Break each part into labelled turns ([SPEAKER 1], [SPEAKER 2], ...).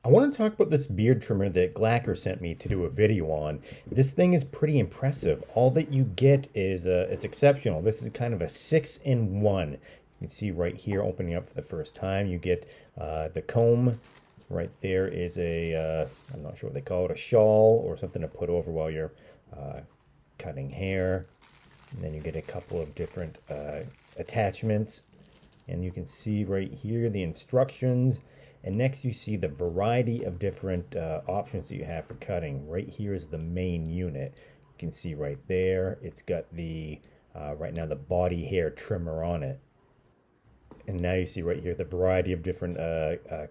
[SPEAKER 1] I want to talk about this beard trimmer that GLAKER sent me to do a video on. This thing is pretty impressive. All that you get is it's exceptional. This is kind of a 6-in-1. You can see right here opening up for the first time. You get the comb. Right there is a, I'm not sure what they call it, a shawl or something to put over while you're cutting hair. And then you get a couple of different attachments. And you can see right here the instructions. And next you see the variety of different options that you have for cutting. Right here is the main unit. You can see right there, it's got the, right now the body hair trimmer on it. And now you see right here the variety of different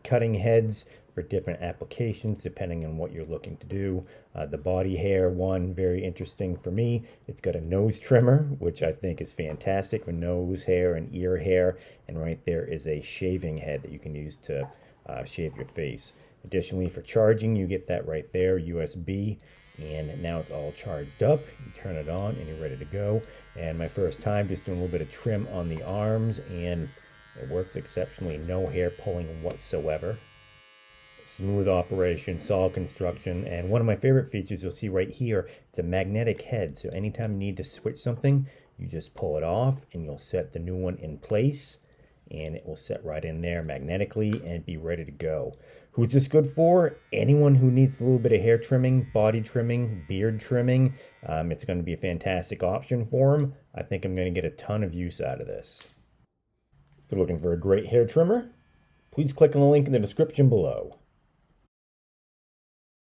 [SPEAKER 1] cutting heads for different applications depending on what you're looking to do. The body hair one, very interesting for me. It's got a nose trimmer, which I think is fantastic for nose hair and ear hair. And right there is a shaving head that you can use to shave your face. Additionally, for charging, you get that right there, USB. And now it's all charged up. You turn it on and you're ready to go. And my first time just doing a little bit of trim on the arms, and it works exceptionally. No hair pulling whatsoever. Smooth operation, solid construction, and one of my favorite features you'll see right here, it's a magnetic head. So anytime you need to switch something, you just pull it off and you'll set the new one in place, and it will set right in there magnetically and be ready to go. Who's this good for? Anyone who needs a little bit of hair trimming, body trimming, beard trimming. It's going to be a fantastic option for them. I think I'm going to get a ton of use out of this. If you're looking for a great hair trimmer, please click on the link in the description below.